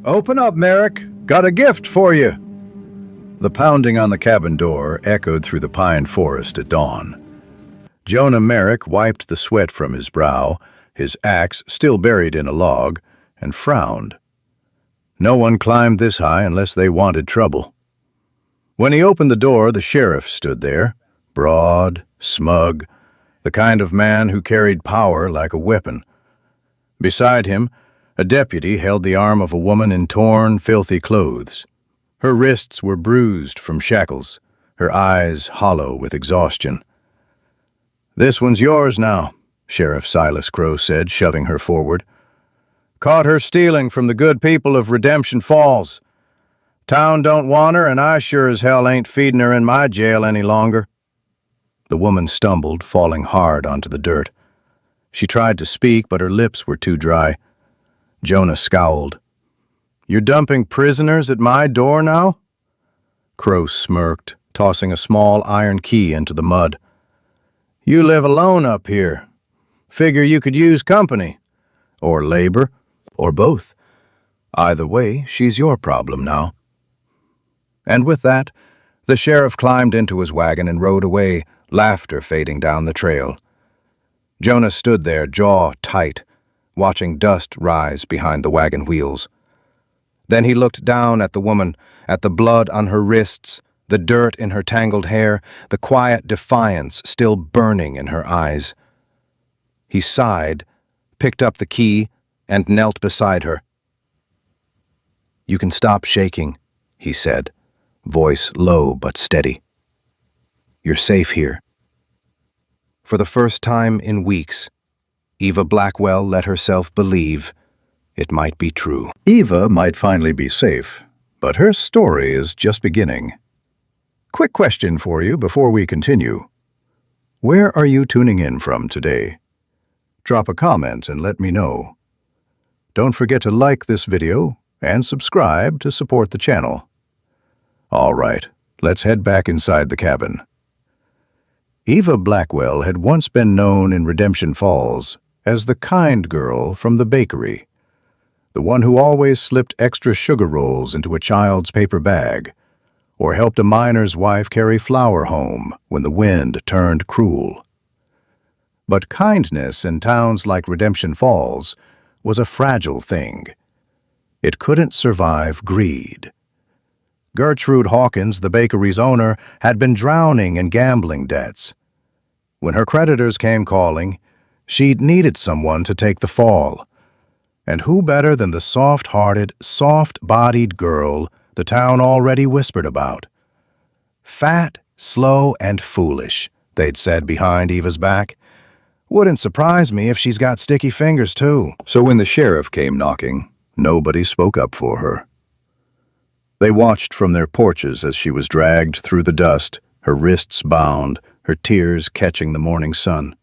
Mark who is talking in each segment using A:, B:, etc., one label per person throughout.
A: Open up, Merrick. Got a gift for you. The pounding on the cabin door echoed through the pine forest at dawn. Jonah Merrick wiped the sweat from his brow, his axe still buried in a log, and frowned. No one climbed this high unless they wanted trouble. When he opened the door, the sheriff stood there, broad, smug, the kind of man who carried power like a weapon. Beside him, a deputy held the arm of a woman in torn, filthy clothes. Her wrists were bruised from shackles, her eyes hollow with exhaustion. "This one's yours now," Sheriff Silas Crow said, shoving her forward. "Caught her stealing from the good people of Redemption Falls. Town don't want her, and I sure as hell ain't feeding her in my jail any longer." The woman stumbled, falling hard onto the dirt. She tried to speak, but her lips were too dry. Jonah scowled. "You're dumping prisoners at my door now?" Crow smirked, tossing a small iron key into the mud. "You live alone up here. Figure you could use company. Or labor. Or both. Either way, she's your problem now." And with that, the sheriff climbed into his wagon and rode away, laughter fading down the trail. Jonah stood there, jaw tight, watching dust rise behind the wagon wheels. Then he looked down at the woman, at the blood on her wrists, the dirt in her tangled hair, the quiet defiance still burning in her eyes. He sighed, picked up the key, and knelt beside her. "You can stop shaking," he said, voice low but steady. "You're safe here." For the first time in weeks, Eva Blackwell let herself believe it might be true. Eva might finally be safe, but her story is just beginning. Quick question for you before we continue. Where are you tuning in from today? Drop a comment and let me know. Don't forget to like this video and subscribe to support the channel. All right, let's head back inside the cabin. Eva Blackwell had once been known in Redemption Falls as the kind girl from the bakery, the one who always slipped extra sugar rolls into a child's paper bag, or helped a miner's wife carry flour home when the wind turned cruel. But kindness in towns like Redemption Falls was a fragile thing. It couldn't survive greed. Gertrude Hawkins, the bakery's owner, had been drowning in gambling debts. When her creditors came calling, she'd needed someone to take the fall. And who better than the soft-hearted, soft-bodied girl the town already whispered about? Fat, slow, and foolish, they'd said behind Eva's back. Wouldn't surprise me if she's got sticky fingers, too. So when the sheriff came knocking, nobody spoke up for her. They watched from their porches as she was dragged through the dust, her wrists bound, her tears catching the morning sun.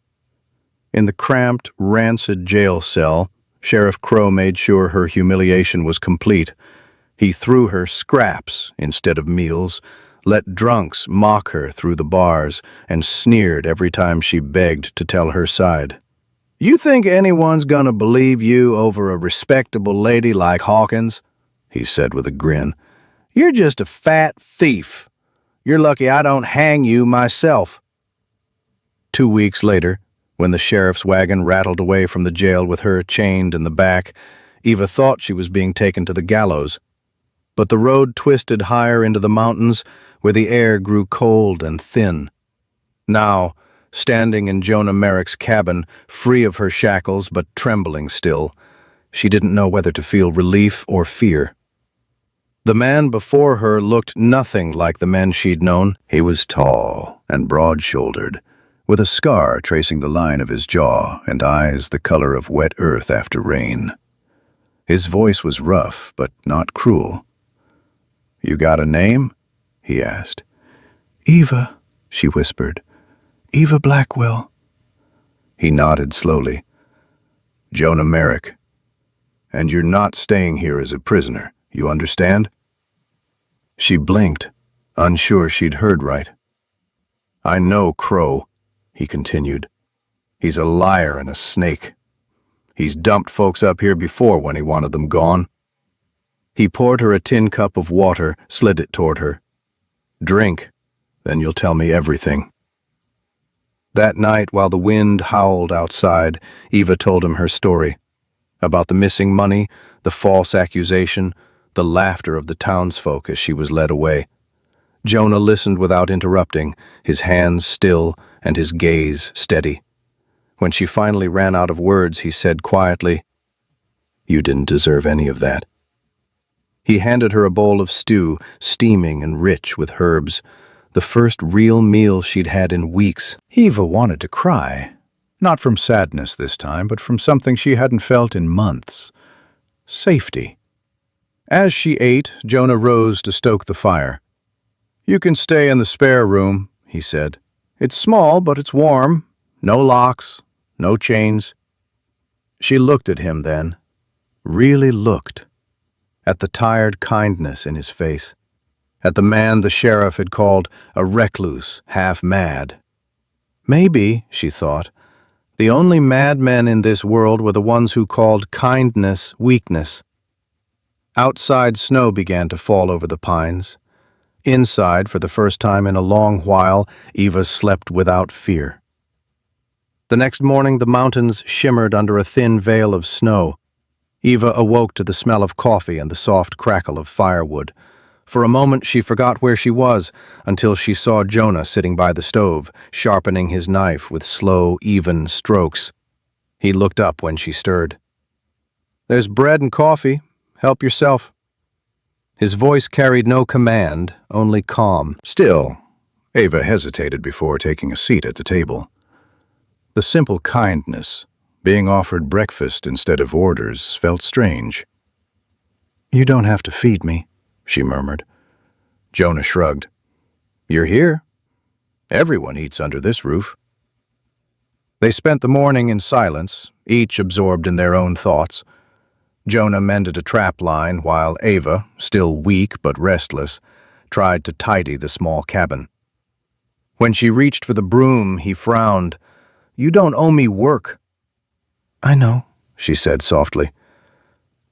A: In the cramped, rancid jail cell, Sheriff Crow made sure her humiliation was complete. He threw her scraps instead of meals, let drunks mock her through the bars, and sneered every time she begged to tell her side. "You think anyone's gonna believe you over a respectable lady like Hawkins?" he said with a grin. "You're just a fat thief. You're lucky I don't hang you myself." 2 weeks later, when the sheriff's wagon rattled away from the jail with her chained in the back, Eva thought she was being taken to the gallows. But the road twisted higher into the mountains, where the air grew cold and thin. Now, standing in Jonah Merrick's cabin, free of her shackles but trembling still, she didn't know whether to feel relief or fear. The man before her looked nothing like the men she'd known. He was tall and broad-shouldered, with a scar tracing the line of his jaw and eyes the color of wet earth after rain. His voice was rough, but not cruel. "You got a name?" he asked. "Eva," she whispered. "Eva Blackwell." He nodded slowly. "Jonah Merrick. And you're not staying here as a prisoner, you understand?" She blinked, unsure she'd heard right. "I know Crow," he continued. "He's a liar and a snake. He's dumped folks up here before when he wanted them gone." He poured her a tin cup of water, slid it toward her. "Drink, then you'll tell me everything." That night, while the wind howled outside, Eva told him her story. About the missing money, the false accusation, the laughter of the townsfolk as she was led away. Jonah listened without interrupting, his hands still and his gaze steady. When she finally ran out of words, he said quietly, "You didn't deserve any of that." He handed her a bowl of stew, steaming and rich with herbs, the first real meal she'd had in weeks. Eva wanted to cry, not from sadness this time, but from something she hadn't felt in months. Safety. As she ate, Jonah rose to stoke the fire. "You can stay in the spare room," he said. "It's small, but it's warm. No locks, no chains." She looked at him then, really looked, at the tired kindness in his face, at the man the sheriff had called a recluse, half mad. Maybe, she thought, the only madmen in this world were the ones who called kindness weakness. Outside, snow began to fall over the pines. Inside, for the first time in a long while, Eva slept without fear. The next morning, the mountains shimmered under a thin veil of snow. Eva awoke to the smell of coffee and the soft crackle of firewood. For a moment, she forgot where she was, until she saw Jonah sitting by the stove, sharpening his knife with slow, even strokes. He looked up when she stirred. "There's bread and coffee. Help yourself." His voice carried no command, only calm. Still, Eva hesitated before taking a seat at the table. The simple kindness, being offered breakfast instead of orders, felt strange. "You don't have to feed me," she murmured. Jonah shrugged. "You're here. Everyone eats under this roof." They spent the morning in silence, each absorbed in their own thoughts. Jonah mended a trap line while Eva, still weak but restless, tried to tidy the small cabin. When she reached for the broom, he frowned. "You don't owe me work." "I know," she said softly,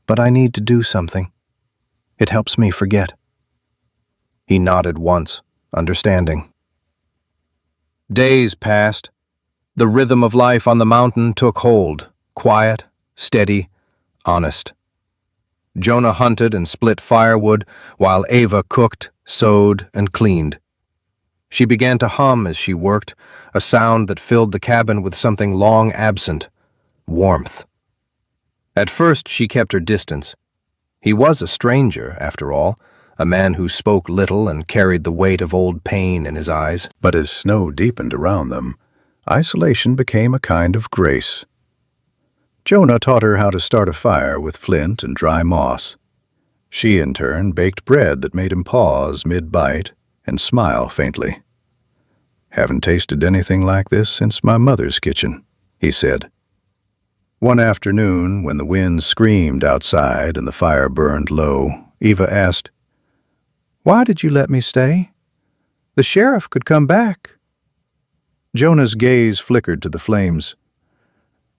A: "but I need to do something. It helps me forget." He nodded once, understanding. Days passed. The rhythm of life on the mountain took hold, quiet, steady, honest. Jonah hunted and split firewood, while Eva cooked, sewed, and cleaned. She began to hum as she worked, a sound that filled the cabin with something long absent, warmth. At first she kept her distance. He was a stranger, after all, a man who spoke little and carried the weight of old pain in his eyes. But as snow deepened around them, isolation became a kind of grace. Jonah taught her how to start a fire with flint and dry moss. She, in turn, baked bread that made him pause mid-bite and smile faintly. "Haven't tasted anything like this since my mother's kitchen," he said. One afternoon, when the wind screamed outside and the fire burned low, Eva asked, "Why did you let me stay? The sheriff could come back." Jonah's gaze flickered to the flames.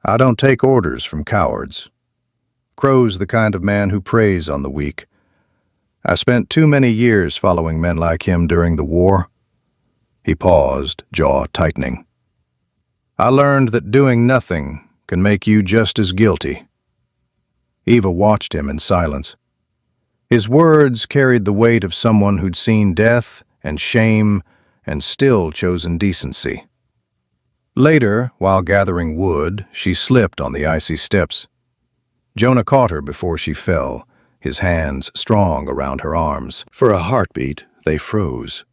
A: "I don't take orders from cowards. Crow's the kind of man who preys on the weak. I spent too many years following men like him during the war." He paused, jaw tightening. "I learned that doing nothing can make you just as guilty." Eva watched him in silence. His words carried the weight of someone who'd seen death and shame and still chosen decency. Later, while gathering wood, she slipped on the icy steps. Jonah caught her before she fell, his hands strong around her arms. For a heartbeat, they froze,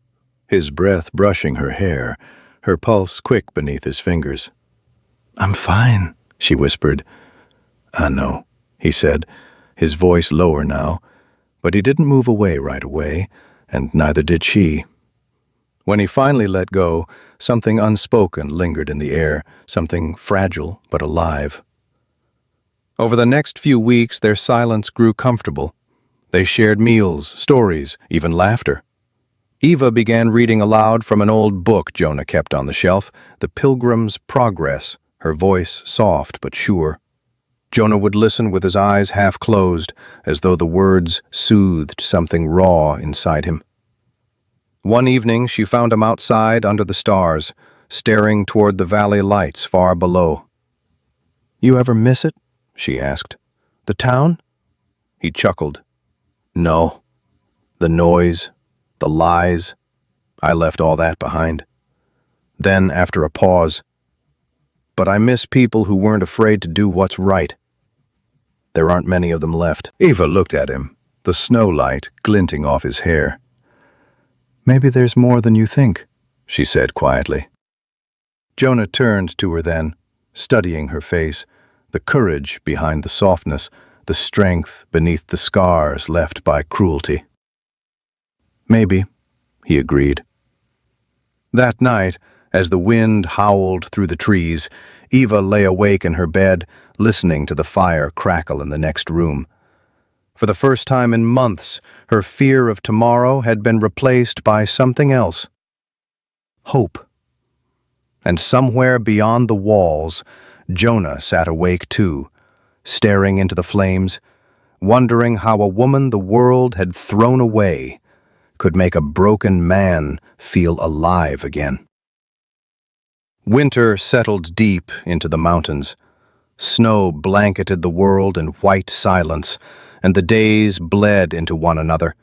A: his breath brushing her hair, her pulse quick beneath his fingers. "I'm fine," she whispered. "I know," he said, his voice lower now, but he didn't move away right away, and neither did she. When he finally let go, something unspoken lingered in the air, something fragile but alive. Over the next few weeks, their silence grew comfortable. They shared meals, stories, even laughter. Eva began reading aloud from an old book Jonah kept on the shelf, The Pilgrim's Progress, her voice soft but sure.
B: Jonah would listen with his eyes half closed, as though the words soothed something raw inside him. One evening she found him outside under the stars, staring toward the valley lights far below. "You ever miss it?" she asked. "The town?" He chuckled. "No. The noise, the lies, I left all that behind." Then, after a pause, "But I miss people who weren't afraid to do what's right. There aren't many of them left."
A: Eva looked at him, the snow light glinting off his hair. "Maybe there's more than you think," she said quietly. Jonah turned to her then, studying her face, the courage behind the softness, the strength beneath the scars left by cruelty. "Maybe," he agreed. That night, as the wind howled through the trees, Eva lay awake in her bed, listening to the fire crackle in the next room. For the first time in months, her fear of tomorrow had been replaced by something else. Hope. And somewhere beyond the walls, Jonah sat awake too, staring into the flames, wondering how a woman the world had thrown away could make a broken man feel alive again. Winter settled deep into the mountains. Snow blanketed the world in white silence, and the days bled into one another,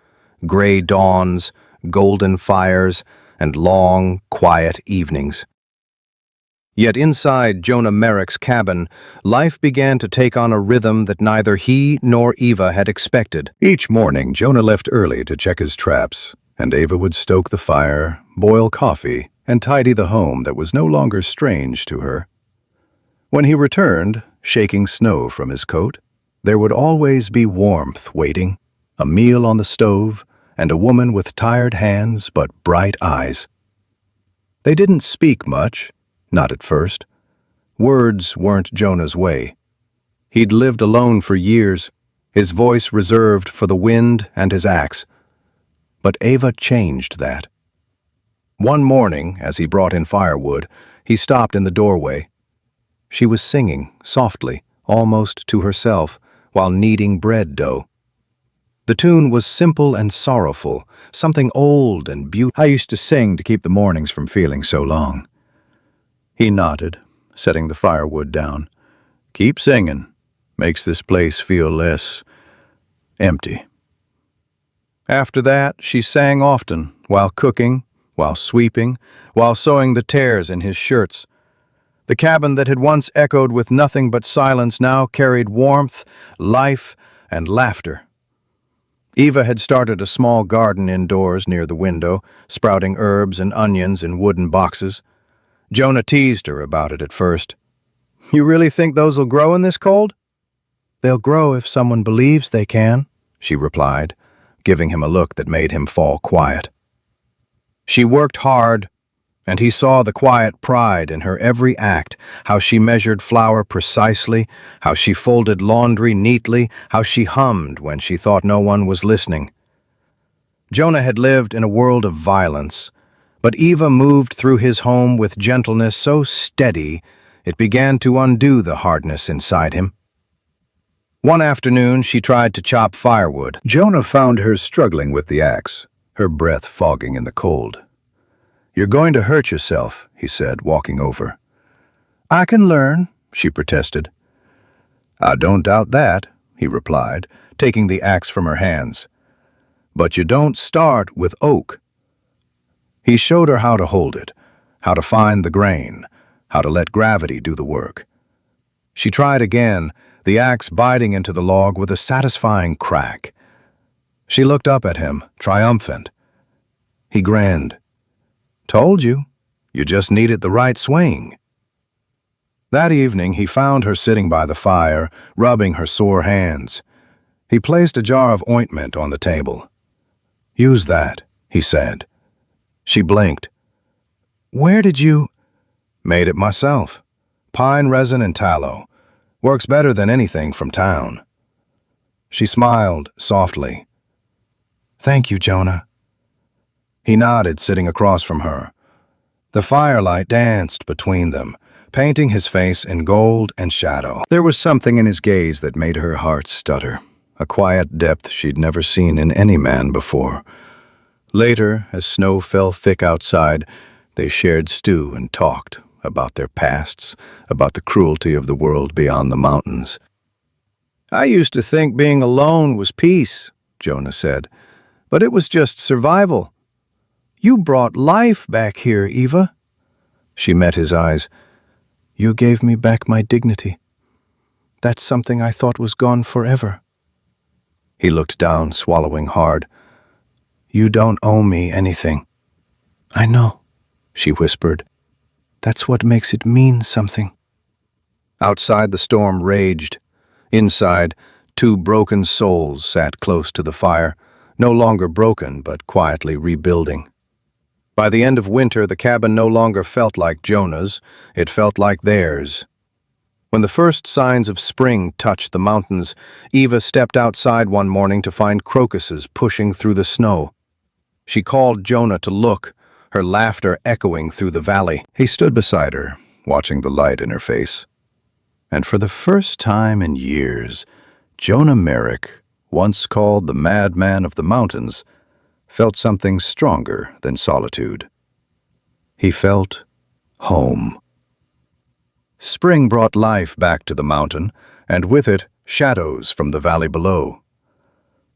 A: gray dawns, golden fires, and long, quiet evenings. Yet inside Jonah Merrick's cabin, life began to take on a rhythm that neither he nor Eva had expected. Each morning, Jonah left early to check his traps, and Eva would stoke the fire, boil coffee, and tidy the home that was no longer strange to her. When he returned, shaking snow from his coat, there would always be warmth waiting, a meal on the stove, and a woman with tired hands but bright eyes. They didn't speak much, not at first. Words weren't Jonah's way. He'd lived alone for years, his voice reserved for the wind and his axe. But Eva changed that. One morning, as he brought in firewood, he stopped in the doorway. She was singing, softly, almost to herself, while kneading bread dough. The tune was simple and sorrowful, something old and beautiful. "I used to sing to keep the mornings from feeling so long." He nodded, setting the firewood down. "Keep singing. Makes this place feel less empty." After that, she sang often, while cooking, while sweeping, while sewing the tears in his shirts. The cabin that had once echoed with nothing but silence now carried warmth, life, and laughter. Eva had started a small garden indoors near the window, sprouting herbs and onions in wooden boxes. Jonah teased her about it at first. "You really think those'll grow in this cold?" "They'll grow if someone believes they can," she replied, giving him a look that made him fall quiet. She worked hard, and he saw the quiet pride in her every act, how she measured flour precisely, how she folded laundry neatly, how she hummed when she thought no one was listening. Jonah had lived in a world of violence, but Eva moved through his home with gentleness so steady it began to undo the hardness inside him. One afternoon she tried to chop firewood. Jonah found her struggling with the axe, her breath fogging in the cold. "You're going to hurt yourself," he said, walking over. "I can learn," she protested. "I don't doubt that," he replied, taking the axe from her hands. "But you don't start with oak." He showed her how to hold it, how to find the grain, how to let gravity do the work. She tried again, the axe biting into the log with a satisfying crack. She looked up at him, triumphant. He grinned. "Told you. You just needed the right swing." That evening he found her sitting by the fire, rubbing her sore hands. He placed a jar of ointment on the table. "Use that," he said. She blinked. "Where did you—" "Made it myself. Pine resin and tallow. Works better than anything from town." She smiled softly. "Thank you, Jonah." He nodded, sitting across from her. The firelight danced between them,
B: painting his face in gold and shadow.
A: There was something in his gaze that made her heart stutter, a quiet depth she'd never seen in any man before. Later, as snow fell thick outside, they shared stew and talked about their pasts, about the cruelty of the world beyond the mountains. "I used to think being alone was peace," Jonah said, "but it was just survival. You brought life back here, Eva." She met his eyes. "You gave me back my dignity. That's something I thought was gone forever." He looked down, swallowing hard. "You don't owe me anything." "I know," she whispered. "That's what makes it mean something." Outside, the storm raged. Inside, two broken souls sat close to the fire, no longer broken, but quietly rebuilding. By the end of winter, the cabin no longer felt like Jonah's, it felt like theirs. When the first signs of spring touched the mountains, Eva stepped outside one morning to find crocuses pushing through the snow. She called Jonah to look, her laughter echoing through the valley. He stood beside her, watching the light in her face. And for the first time in years, Jonah Merrick, once called the madman of the mountains, felt something stronger than solitude. He felt home. Spring brought life back to the mountain, and with it, shadows from the valley below.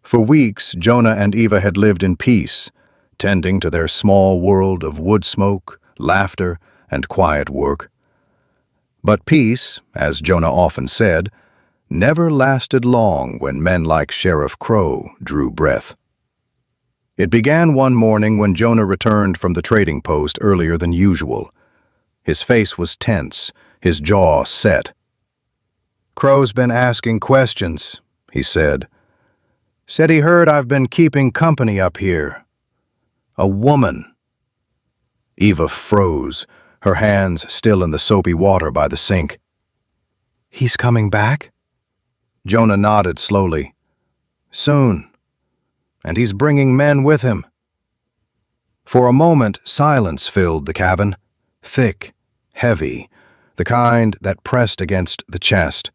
A: For weeks, Jonah and Eva had lived in peace, tending to their small world of wood smoke, laughter, and quiet work. But peace, as Jonah often said, never lasted long when men like Sheriff Crow drew breath. It began one morning when Jonah returned from the trading post earlier than usual. His face was tense, his jaw set. "Crow's been asking questions," he said. "Said he heard I've been keeping company up here. A woman." Eva froze, her hands still in the soapy water by the sink. "He's coming back?" Jonah nodded slowly. "Soon. And he's bringing men with him." For a moment, silence filled the cabin, thick, heavy, the kind that pressed against the chest.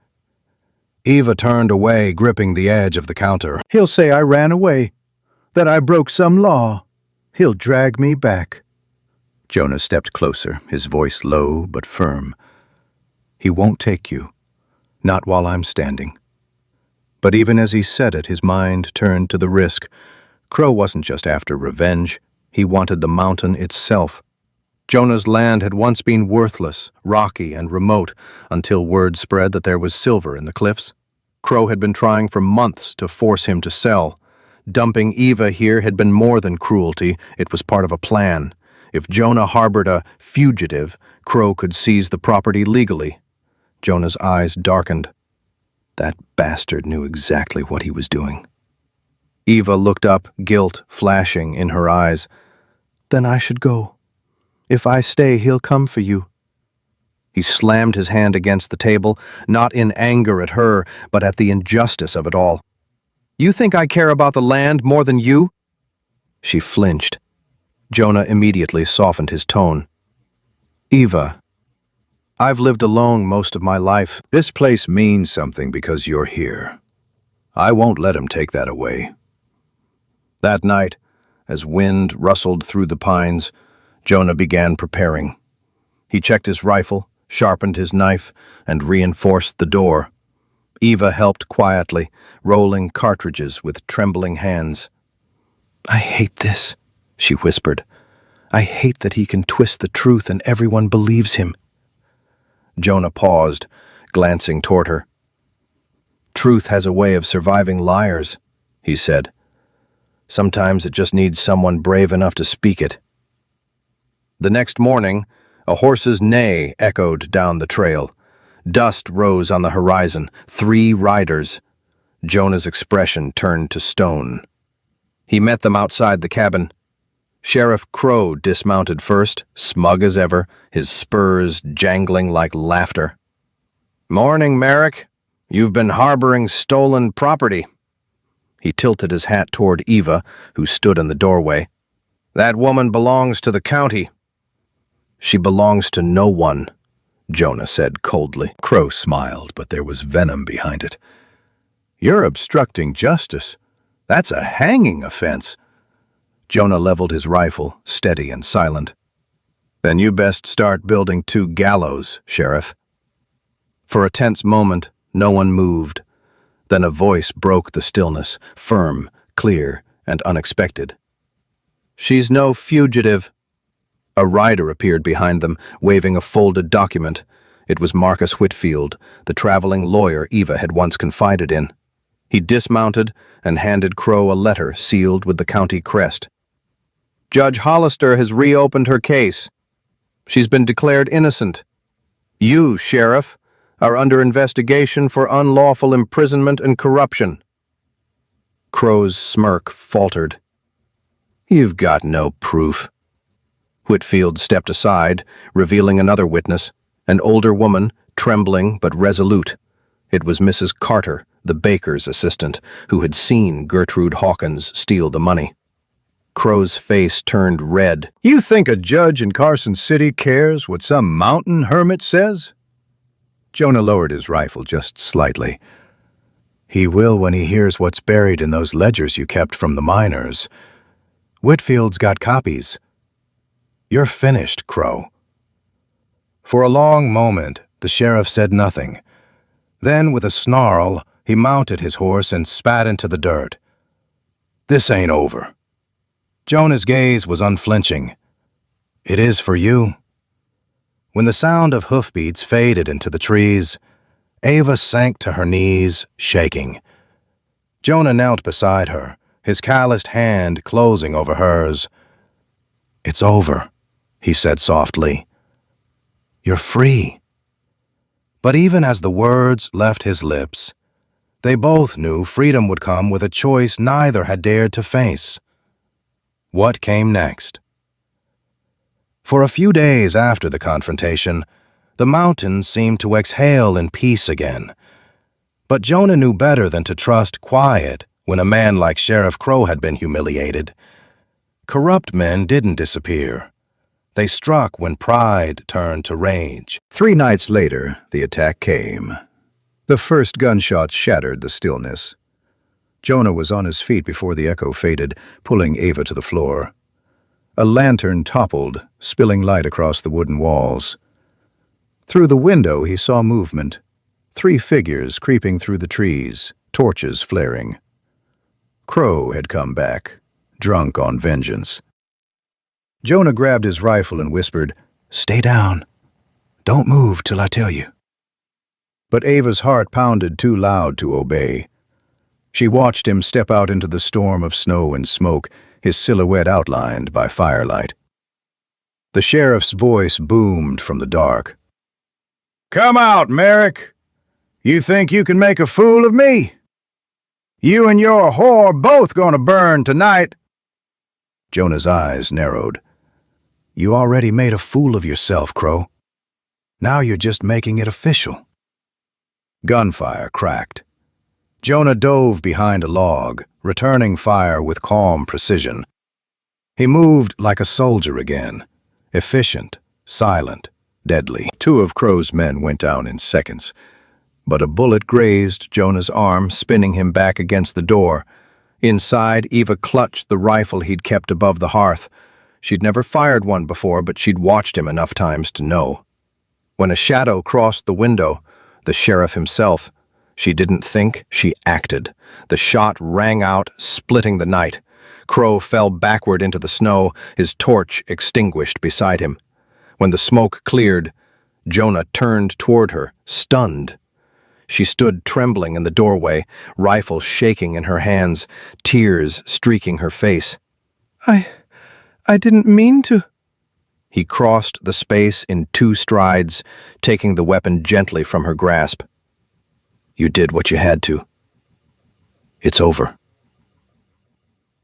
A: Eva turned away, gripping the edge of the counter. "He'll say I ran away, that I broke some law. He'll drag me back." Jonah stepped closer, his voice low but firm. "He won't take you, not while I'm standing." But even as he said it, his mind turned to the risk. Crow wasn't just after revenge. He wanted the mountain itself. Jonah's land had once been worthless, rocky, and remote, until word spread that there was silver in the cliffs. Crow had been trying for months to force him to sell. Dumping Eva here had been more than cruelty, it was part of a plan. If Jonah harbored a fugitive, Crow could seize the property legally. Jonah's eyes darkened. That bastard knew exactly what he was doing. Eva looked up, guilt flashing in her eyes. "Then I should go. If I stay, he'll come for you." He slammed his hand against the table, not in anger at her, but at the injustice of it all. "You think I care about the land more than you?" She flinched. Jonah immediately softened his tone. "Eva, I've lived alone most of my life. This place means something because you're here. I won't let him take that away." That night, as wind rustled through the pines, Jonah began preparing. He checked his rifle, sharpened his knife, and reinforced the door. Eva helped quietly, rolling cartridges with trembling hands. "I hate this," she whispered. "I hate that he can twist the truth and everyone believes him." Jonah paused, glancing toward her. "Truth has a way of surviving liars," he said. "Sometimes it just needs someone brave enough to speak it." The next morning, a horse's neigh echoed down the trail. Dust rose on the horizon, 3 riders. Jonah's expression turned to stone. He met them outside the cabin. Sheriff Crow dismounted first, smug as ever, his spurs jangling like laughter. "Morning, Merrick. You've been harboring stolen property." He tilted his hat toward Eva, who stood in the doorway. "That woman belongs to the county." "She belongs to no one,"
B: Jonah said coldly.
A: Crow smiled, but there was venom behind it. "You're obstructing justice. That's a hanging offense."
B: Jonah leveled his rifle, steady and silent. "Then you best start building 2 gallows, Sheriff." For a tense moment, no one moved. Then a voice broke the stillness, firm, clear, and unexpected. "She's no fugitive." A rider appeared behind them, waving a folded document. It was Marcus Whitfield, the traveling lawyer Eva had once confided in. He dismounted and handed Crow a letter sealed with the county crest. "Judge Hollister has reopened her case. She's been declared innocent. You, Sheriff, are under investigation for unlawful imprisonment and corruption." Crow's smirk faltered. "You've got no proof." Whitfield stepped aside, revealing another witness, an older woman, trembling but resolute. It was Mrs. Carter, the baker's assistant, who had seen Gertrude Hawkins steal the money. Crow's face turned red.
A: "You think a judge in Carson City cares what some mountain hermit says?" Jonah lowered his rifle just slightly. "He will when he hears what's buried in those ledgers you kept from the miners. Whitfield's got copies. You're finished, Crow." For a long moment, the sheriff said nothing. Then, with a snarl, he mounted his horse and spat into the dirt. "This ain't over." Jonah's gaze was unflinching. "It is for you." When the sound of hoofbeats faded into the trees, Ava sank to her knees, shaking. Jonah knelt beside her, his calloused hand closing over hers. "It's over," he said softly. "You're free." But even as the words left his lips, they both knew freedom would come with a choice neither had dared to face. What came next? For a few days after the confrontation, the mountains seemed to exhale in peace again. But Jonah knew better than to trust quiet when a man like Sheriff Crow had been humiliated. Corrupt men didn't disappear. They struck when pride turned to rage. 3 nights later, the attack came. The first gunshots shattered the stillness. Jonah was on his feet before the echo faded, pulling Ava to the floor. A lantern toppled, spilling light across the wooden walls. Through the window he saw movement. 3 figures creeping through the trees, torches flaring. Crow had come back, drunk on vengeance. Jonah grabbed his rifle and whispered, "Stay down. Don't move till I tell you." But Ava's heart pounded too loud to obey. She watched him step out into the storm of snow and smoke, his silhouette outlined by firelight. The sheriff's voice boomed from the dark. "Come out, Merrick. You think you can make a fool of me? You and your whore both gonna burn tonight." Jonah's eyes narrowed. "You already made a fool of yourself, Crow. Now you're just making it official." Gunfire cracked. Jonah dove behind a log, returning fire with calm precision. He moved like a soldier again, efficient, silent, deadly. 2 of Crow's men went down in seconds, but a bullet grazed Jonah's arm, spinning him back against the door. Inside, Eva clutched the rifle he'd kept above the hearth. She'd never fired one before, but she'd watched him enough times to know. When a shadow crossed the window, the sheriff himself, she didn't think, she acted. The shot rang out, splitting the night. Crow fell backward into the snow, his torch extinguished beside him. When the smoke cleared, Jonah turned toward her, stunned. She stood trembling in the doorway, rifle shaking in her hands, tears streaking her face. I didn't mean to." He crossed the space in 2 strides, taking the weapon gently from her grasp. "You did what you had to. It's over."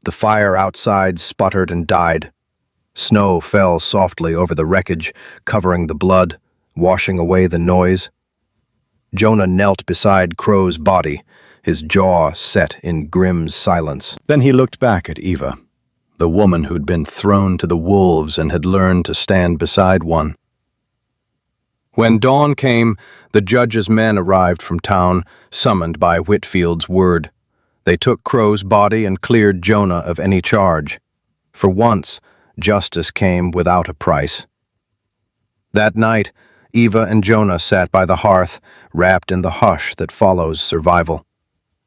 A: The fire outside sputtered and died. Snow fell softly over the wreckage, covering the blood, washing away the noise. Jonah knelt beside Crow's body, his jaw set in grim silence. Then he looked back at Eva, the woman who'd been thrown to the wolves and had learned to stand beside one.
B: When dawn came, the judge's men arrived from town, summoned by Whitfield's word. They took Crow's body and cleared Jonah of any charge. For once, justice came without a price. That night, Eva and Jonah sat by the hearth, wrapped in the hush that follows survival.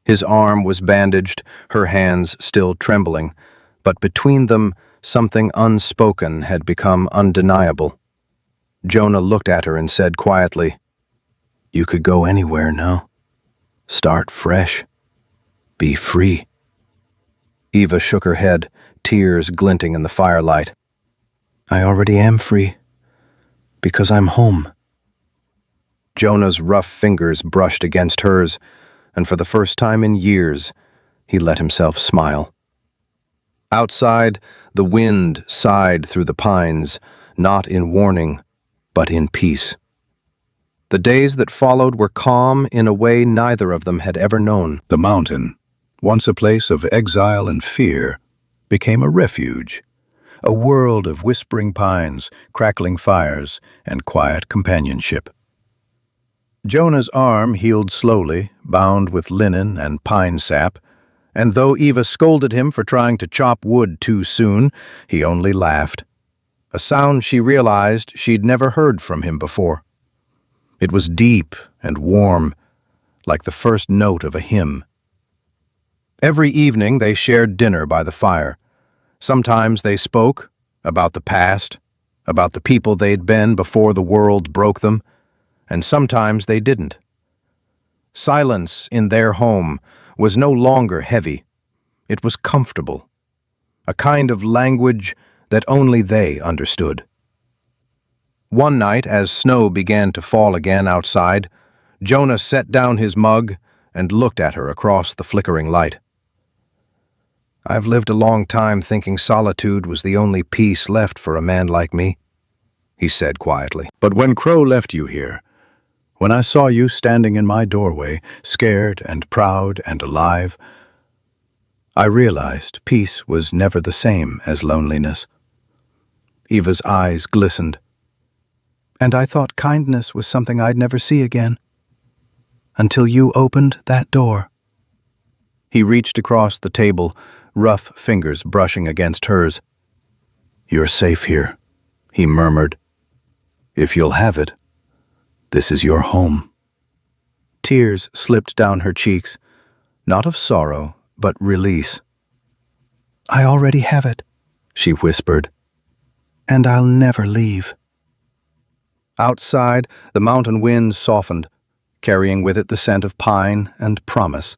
B: His arm was bandaged, her hands still trembling, but between them, something unspoken had become undeniable. Jonah looked at her and said quietly, "You could go anywhere now. Start fresh. Be free." Eva shook her head, tears glinting in the firelight. "I already am free, because I'm home." Jonah's rough fingers brushed against hers, and for the first time in years, he let himself smile. Outside, the wind sighed through the pines, not in warning, but in peace. The days that followed were calm in a way neither of them had ever known.
A: The mountain, once a place of exile and fear, became a refuge, a world of whispering pines, crackling fires, and quiet companionship. Jonah's arm healed slowly, bound with linen and pine sap, and though Eva scolded him for trying to chop wood too soon, he only laughed. A sound she realized she'd never heard from him before. It was deep and warm, like the first note of a hymn. Every evening they shared dinner by the fire. Sometimes they spoke about the past, about the people they'd been before the world broke them, and sometimes they didn't. Silence in their home was no longer heavy. It was comfortable, a kind of language that only they understood. One night, as snow began to fall again outside, Jonah set down his mug and looked at her across the flickering light. "I've lived a long time thinking solitude was the only peace left for a man like me," he said quietly. "But when Crow left you here, when I saw you standing in my doorway, scared and proud and alive, I realized peace was never the same as loneliness." Eva's eyes glistened. "And I thought kindness was something I'd never see again, until you opened that door." He reached across the table, rough fingers brushing against hers. "You're safe here," he murmured. "If you'll have it, this is your home." Tears slipped down her cheeks, not of sorrow, but release. "I already have it," she whispered, "and I'll never leave." Outside, the mountain wind softened, carrying with it the scent of pine and promise.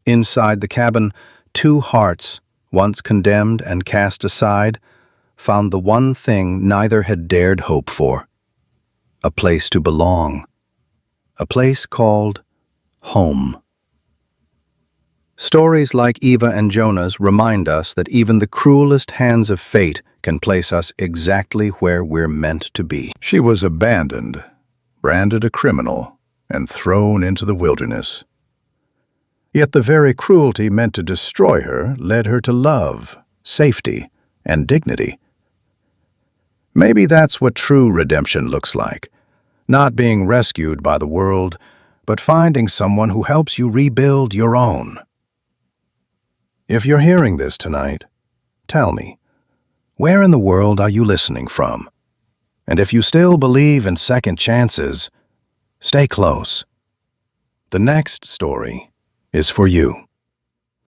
A: Inside the cabin, two hearts, once condemned and cast aside, found the one thing neither had dared hope for: a place to belong, a place called home. Stories like Eva and Jonah's remind us that even the cruelest hands of fate can place us exactly where we're meant to be. She was abandoned, branded a criminal, and thrown into the wilderness. Yet the very cruelty meant to destroy her led her to love, safety, and dignity. Maybe that's what true redemption looks like, not being rescued by the world, but finding someone who helps you rebuild your own. If you're hearing this tonight, tell me, where in the world are you listening from? And if you still believe in second chances, stay close. The next story is for you.